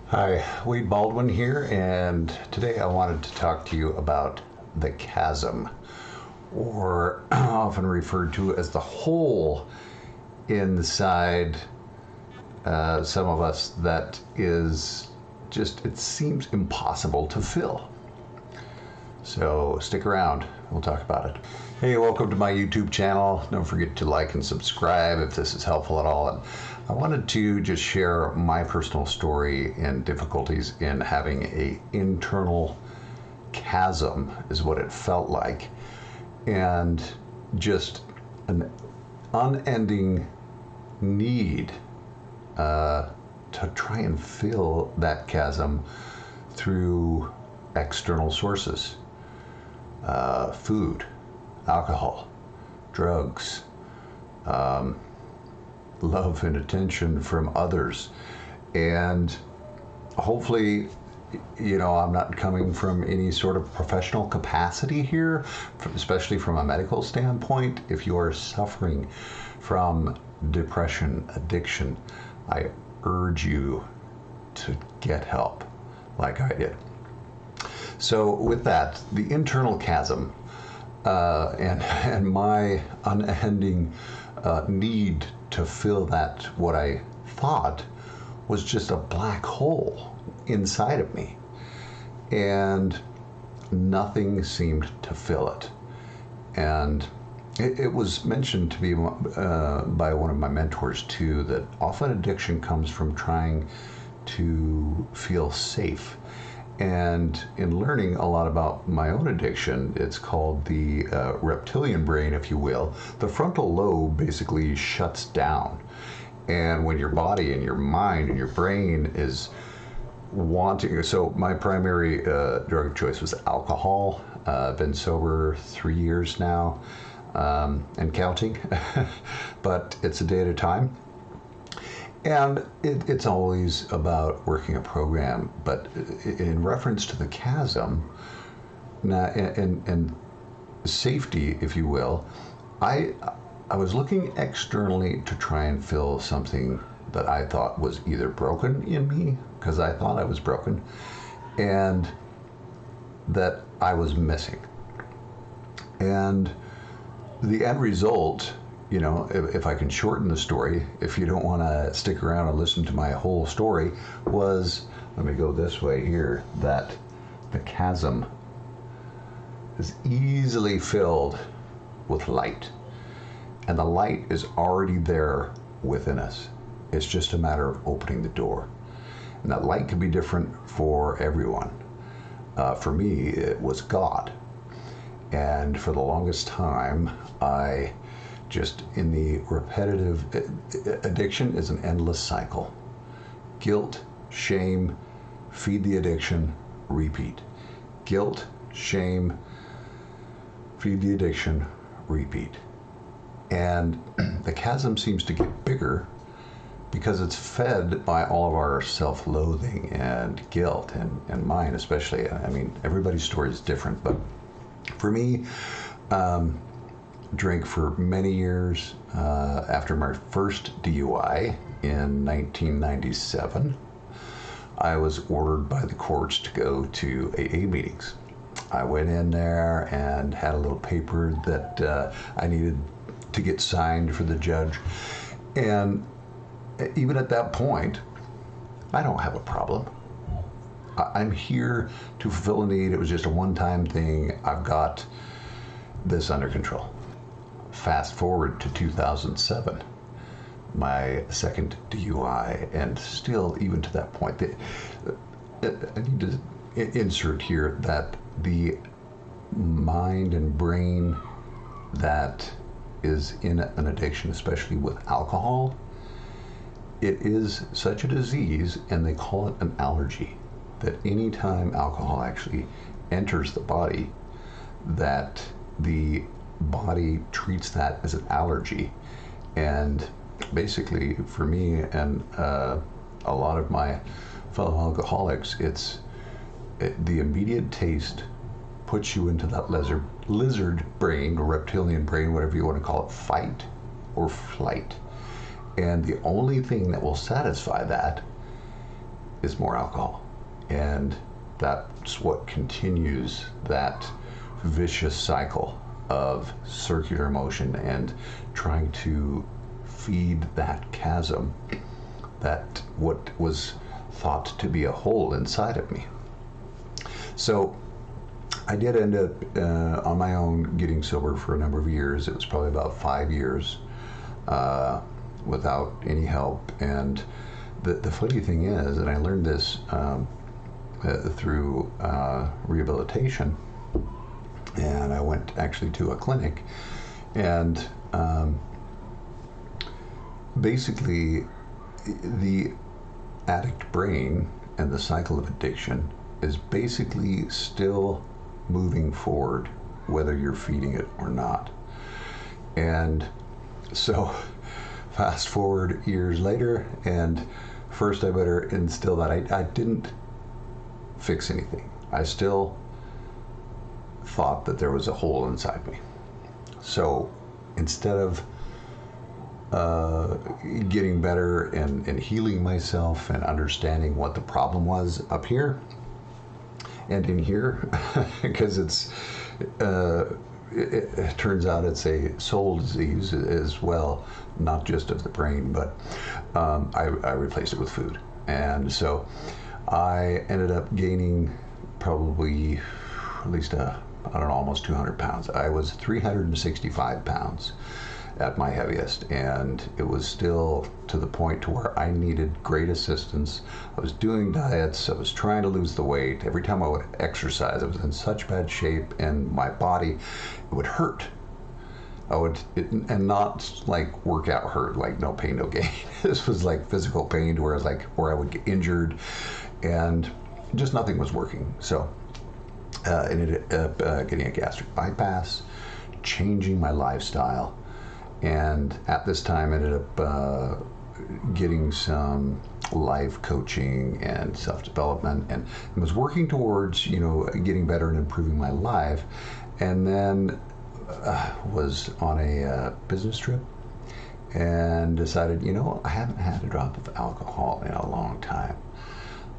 Hi, Wade Baldwin here, and today I wanted to talk to you about the chasm, or often referred to as the hole inside some of us that is just, it seems impossible to fill. So stick around, we'll talk about it. Hey, welcome to my YouTube channel. Don't forget to like and subscribe if this is helpful at all. And I wanted to just share my personal story and difficulties in having a internal chasm, is what it felt like, and just an unending need to try and fill that chasm through external sources. Food, alcohol, drugs, love and attention from others. And hopefully, I'm not coming from any sort of professional capacity here, especially from a medical standpoint. If you are suffering from depression, addiction, I urge you to get help like I did. So with that, the internal chasm and my unending need to fill that, what I thought was just a black hole inside of me, and nothing seemed to fill it. And it was mentioned to me by one of my mentors too, that often addiction comes from trying to feel safe. And in learning a lot about my own addiction, it's called the reptilian brain, if you will. The frontal lobe basically shuts down. And when your body and your mind and your brain is wanting, so my primary drug of choice was alcohol. I've been sober 3 years now, and counting, but it's a day at a time. And it's always about working a program, but in reference to the chasm and safety, if you will, I was looking externally to try and fill something that I thought was either broken in me, because I thought I was broken, and that I was missing. And the end result, if I can shorten the story, if you don't want to stick around and listen to my whole story, was, let me go this way here, that the chasm is easily filled with light. And the light is already there within us. It's just a matter of opening the door. And that light can be different for everyone. For me, it was God. And for the longest time, I just, in the repetitive, addiction is an endless cycle. Guilt, shame, feed the addiction, repeat. Guilt, shame, feed the addiction, repeat. And the chasm seems to get bigger because it's fed by all of our self-loathing and guilt, and mine especially. I mean, everybody's story is different, but for me, drank for many years. After my first DUI in 1997, I was ordered by the courts to go to AA meetings. I went in there and had a little paper that I needed to get signed for the judge. And even at that point, I don't have a problem. I'm here to fulfill a need. It was just a one-time thing. I've got this under control. Fast forward to 2007, my second DUI, and still, even to that point, I need to insert here that the mind and brain that is in an addiction, especially with alcohol, it is such a disease, and they call it an allergy, that anytime alcohol actually enters the body, that the body treats that as an allergy. And basically, for me and a lot of my fellow alcoholics, the immediate taste puts you into that lizard brain, or reptilian brain, whatever you want to call it, fight or flight. And the only thing that will satisfy that is more alcohol. And that's what continues that vicious cycle of circular motion and trying to feed that chasm, that what was thought to be a hole inside of me. So I did end up on my own getting sober for a number of years. It was probably about 5 years without any help. And the funny thing is, and I learned this through rehabilitation, and I went actually to a clinic, and basically the addict brain and the cycle of addiction is basically still moving forward whether you're feeding it or not. And so fast forward years later, and first I better instill that I didn't fix anything. I still thought that there was a hole inside me. So instead of getting better and healing myself and understanding what the problem was up here and in here, because it turns out it's a soul disease as well, not just of the brain, but I replaced it with food. And so I ended up gaining probably at least almost 200 pounds. I was 365 pounds at my heaviest, and it was still to the point to where I needed great assistance. I was doing diets, I was trying to lose the weight. Every time I would exercise, I was in such bad shape, and my body, it would hurt. And not like workout hurt, like no pain, no gain. This was like physical pain, where I would get injured, and just nothing was working. So I ended up getting a gastric bypass, changing my lifestyle, and at this time ended up getting some life coaching and self-development, and was working towards getting better and improving my life. And then was on a business trip and decided, I haven't had a drop of alcohol in a long time.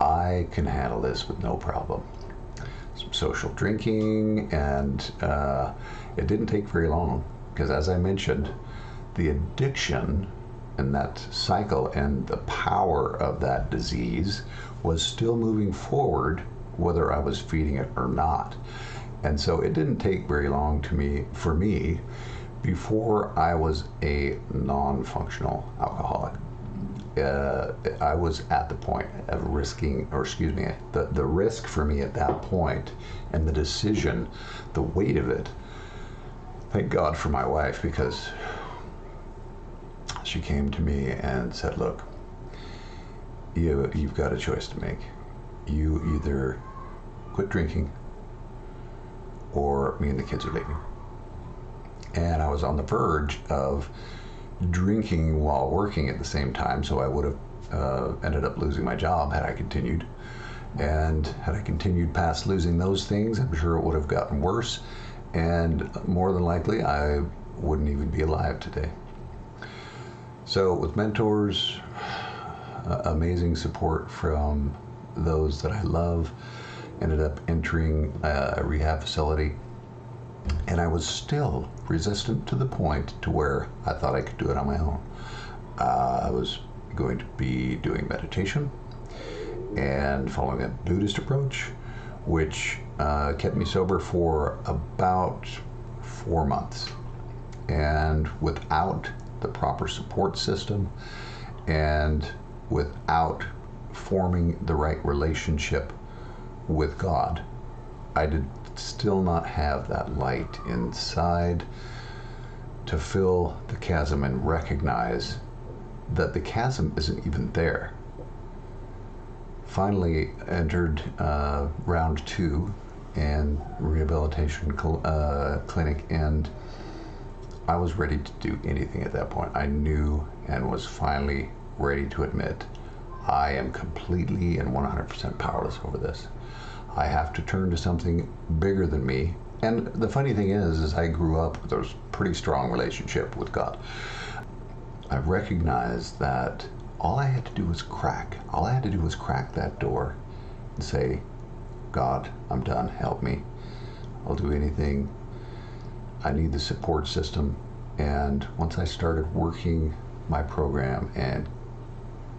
I can handle this with no problem. Some social drinking, and it didn't take very long, because as I mentioned, the addiction and that cycle and the power of that disease was still moving forward whether I was feeding it or not. And so it didn't take very long for me before I was a non-functional alcoholic. I was at the point of the risk for me at that point, and the decision, the weight of it. Thank God for my wife, because she came to me and said, look, you've got a choice to make. You either quit drinking, or me and the kids are leaving. And I was on the verge of drinking while working at the same time, so I would have ended up losing my job had I continued. And had I continued past losing those things, I'm sure it would have gotten worse, and more than likely I wouldn't even be alive today. So with mentors, amazing support from those that I love, ended up entering a rehab facility, and I was still resistant to the point to where I thought I could do it on my own. I was going to be doing meditation and following a Buddhist approach, which kept me sober for about 4 months. And without the proper support system, and without forming the right relationship with God, I did still not have that light inside to fill the chasm and recognize that the chasm isn't even there. Finally entered round 2 in rehabilitation clinic, and I was ready to do anything at that point. I knew and was finally ready to admit I am completely and 100% powerless over this. I have to turn to something bigger than me. And the funny thing is I grew up with a pretty strong relationship with God. I recognized that all I had to do was crack. All I had to do was crack that door and say, God, I'm done. Help me. I'll do anything. I need the support system. And once I started working my program and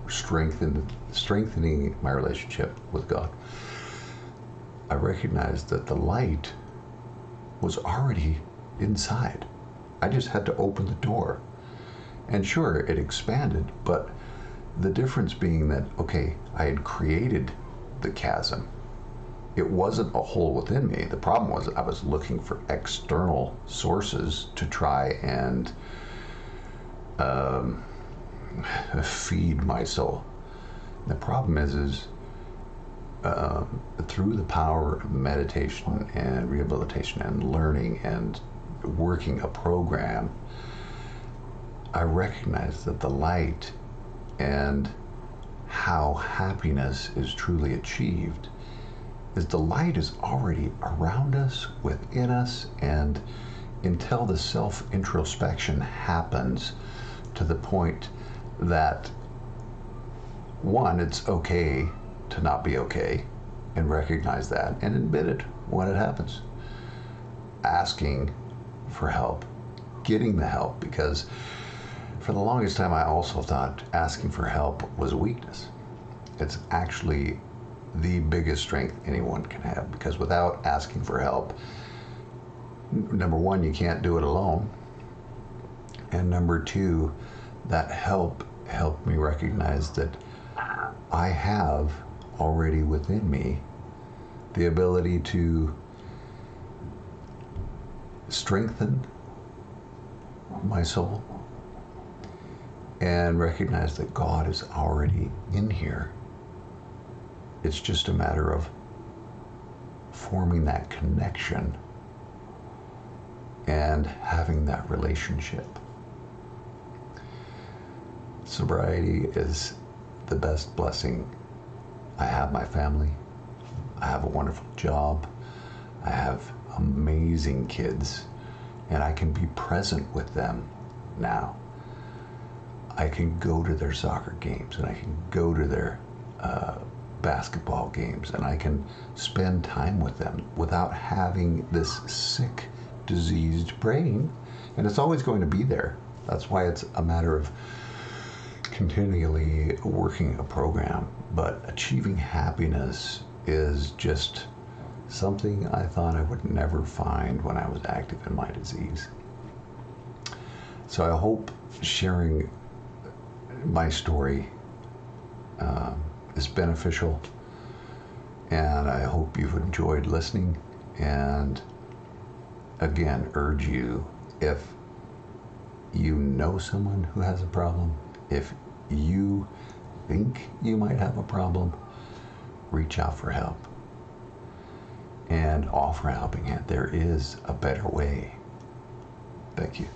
strengthening my relationship with God, I recognized that the light was already inside. I just had to open the door. And sure, it expanded, but the difference being that, okay, I had created the chasm. It wasn't a hole within me. The problem was I was looking for external sources to try and feed my soul. The problem is through the power of meditation and rehabilitation and learning and working a program, I recognize that the light and how happiness is truly achieved is the light is already around us, within us, and until the self-introspection happens to the point that, one, it's okay to not be okay, and recognize that and admit it when it happens. Asking for help, getting the help, because for the longest time I also thought asking for help was a weakness. It's actually the biggest strength anyone can have, because without asking for help, number one, you can't do it alone, and number two, that help helped me recognize that I have already within me the ability to strengthen my soul and recognize that God is already in here. It's just a matter of forming that connection and having that relationship. Sobriety is the best blessing. I have my family. I have a wonderful job. I have amazing kids, and I can be present with them now. I can go to their soccer games, and I can go to their basketball games, and I can spend time with them without having this sick, diseased brain. And it's always going to be there. That's why it's a matter of continually working a program. But achieving happiness is just something I thought I would never find when I was active in my disease. So I hope sharing my story is beneficial, and I hope you've enjoyed listening. And again, urge you, if you know someone who has a problem, if you think you might have a problem, reach out for help and offer a helping hand. There is a better way. Thank you.